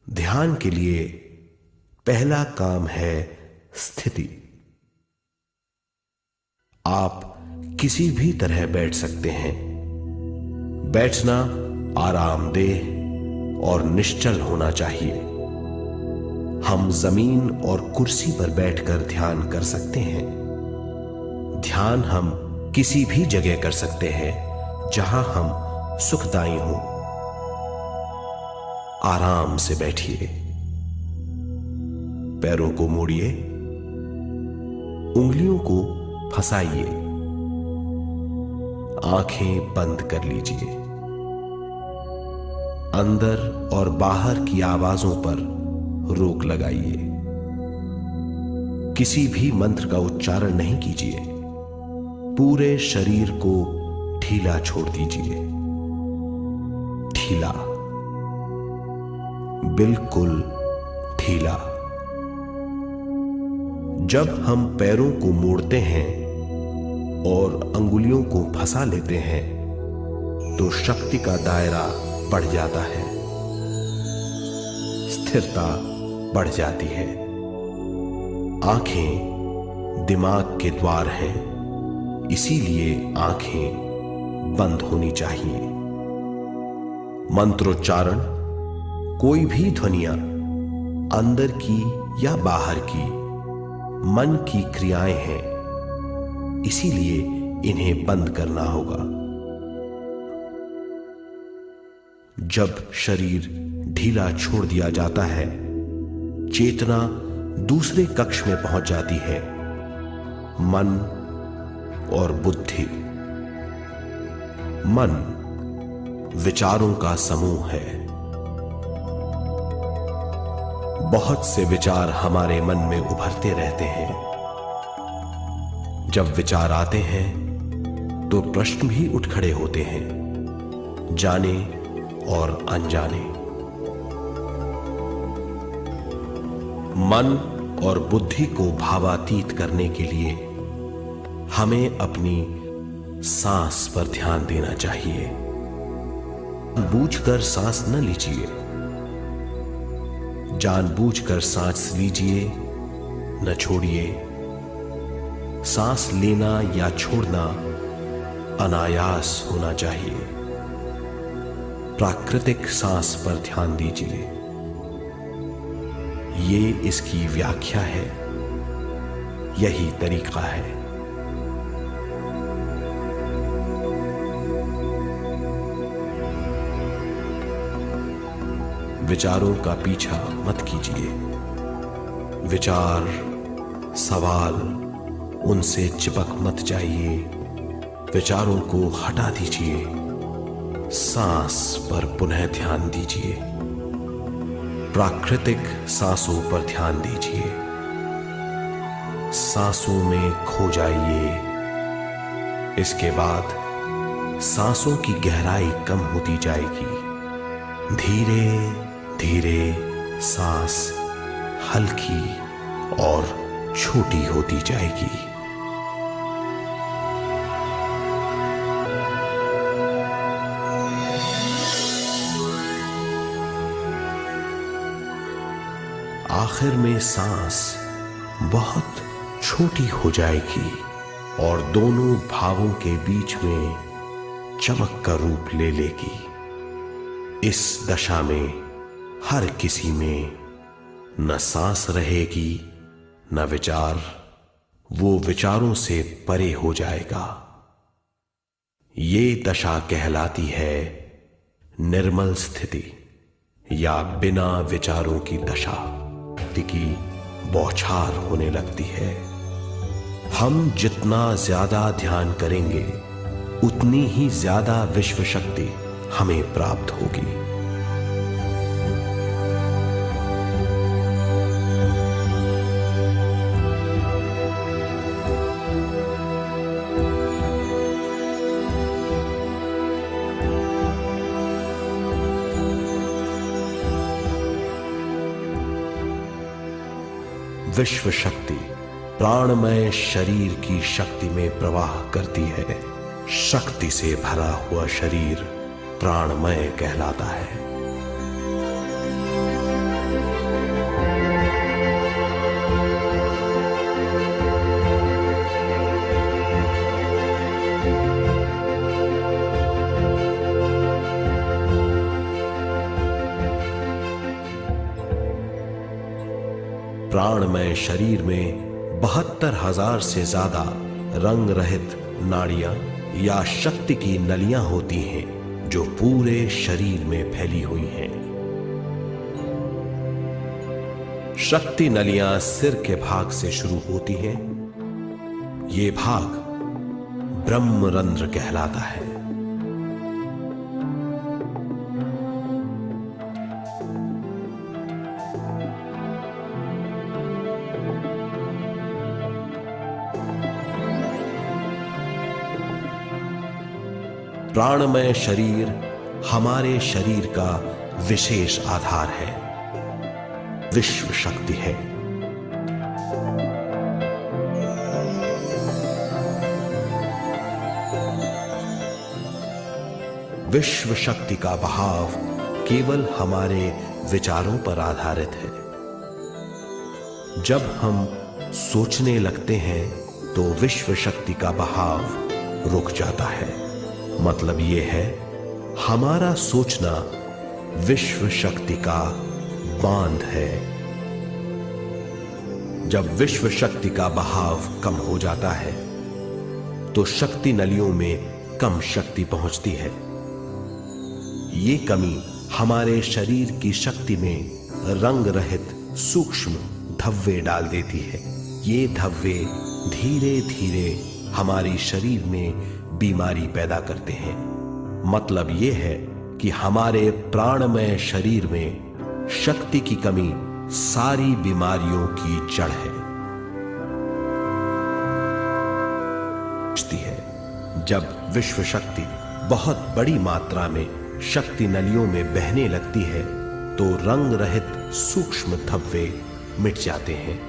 ध्यान के लिए पहला काम है स्थिति। आप किसी भी तरह बैठ सकते हैं। बैठना आरामदेह और निश्चल होना चाहिए। हम जमीन और कुर्सी पर बैठकर ध्यान कर सकते हैं। ध्यान हम किसी भी जगह कर सकते हैं जहां हम सुखदायी हों। आराम से बैठिए, पैरों को मोड़िए, उंगलियों को फंसाइए, आंखें बंद कर लीजिए। अंदर और बाहर की आवाजों पर रोक लगाइए। किसी भी मंत्र का उच्चारण नहीं कीजिए। पूरे शरीर को ढीला छोड़ दीजिए। ढीला, बिल्कुल ढीला। जब हम पैरों को मोड़ते हैं और अंगुलियों को फंसा लेते हैं तो शक्ति का दायरा बढ़ जाता है, स्थिरता बढ़ जाती है। आंखें दिमाग के द्वार हैं, इसीलिए आंखें बंद होनी चाहिए। मंत्रोच्चारण, कोई भी ध्वनियां अंदर की या बाहर की मन की क्रियाएं हैं, इसीलिए इन्हें बंद करना होगा। जब शरीर ढीला छोड़ दिया जाता है, चेतना दूसरे कक्ष में पहुंच जाती है। मन और बुद्धि। मन विचारों का समूह है। बहुत से विचार हमारे मन में उभरते रहते हैं। जब विचार आते हैं तो प्रश्न भी उठ खड़े होते हैं, जाने और अनजाने। मन और बुद्धि को भावातीत करने के लिए हमें अपनी सांस पर ध्यान देना चाहिए। बूझकर सांस न लीजिए। जानबूझकर सांस लीजिए, न छोड़िए। सांस लेना या छोड़ना अनायास होना चाहिए। प्राकृतिक सांस पर ध्यान दीजिए। ये इसकी व्याख्या है, यही तरीका है। विचारों का पीछा मत कीजिए। विचार, सवाल, उनसे चिपक मत जाइए। विचारों को हटा दीजिए। सांस पर पुनः ध्यान दीजिए। प्राकृतिक सांसों पर ध्यान दीजिए। सांसों में खो जाइए। इसके बाद सांसों की गहराई कम होती जाएगी। धीरे धीरे सांस हल्की और छोटी होती जाएगी। आखिर में सांस बहुत छोटी हो जाएगी और दोनों भावों के बीच में चमक का रूप ले लेगी। इस दशा में हर किसी में न सांस रहेगी न विचार। वो विचारों से परे हो जाएगा। ये दशा कहलाती है निर्मल स्थिति या बिना विचारों की दशा। की बौछार होने लगती है। हम जितना ज्यादा ध्यान करेंगे उतनी ही ज्यादा विश्व शक्ति हमें प्राप्त होगी। विश्व शक्ति प्राणमय शरीर की शक्ति में प्रवाह करती है। शक्ति से भरा हुआ शरीर प्राणमय कहलाता है। प्राणमय शरीर में 72,000 से ज्यादा रंग रहित नाड़ियां या शक्ति की नलियां होती हैं जो पूरे शरीर में फैली हुई हैं। शक्ति नलियां सिर के भाग से शुरू होती हैं। ये भाग ब्रह्मरंध्र कहलाता है। प्राणमय शरीर हमारे शरीर का विशेष आधार है, विश्व शक्ति है। विश्व शक्ति का बहाव केवल हमारे विचारों पर आधारित है। जब हम सोचने लगते हैं तो विश्व शक्ति का बहाव रुक जाता है। मतलब यह है, हमारा सोचना विश्व शक्ति का बांध है। जब विश्व शक्ति का बहाव कम हो जाता है तो शक्ति नलियों में कम शक्ति पहुंचती है। ये कमी हमारे शरीर की शक्ति में रंग रहित सूक्ष्म धब्बे डाल देती है। ये धब्बे धीरे धीरे हमारी शरीर में बीमारी पैदा करते हैं। मतलब यह है कि हमारे प्राणमय शरीर में शक्ति की कमी सारी बीमारियों की जड़ है। जब विश्व शक्ति बहुत बड़ी मात्रा में शक्ति नलियों में बहने लगती है तो रंग रहित सूक्ष्म धब्बे मिट जाते हैं,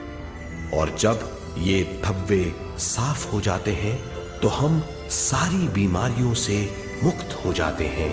और जब ये धब्बे साफ हो जाते हैं तो हम सारी बीमारियों से मुक्त हो जाते हैं।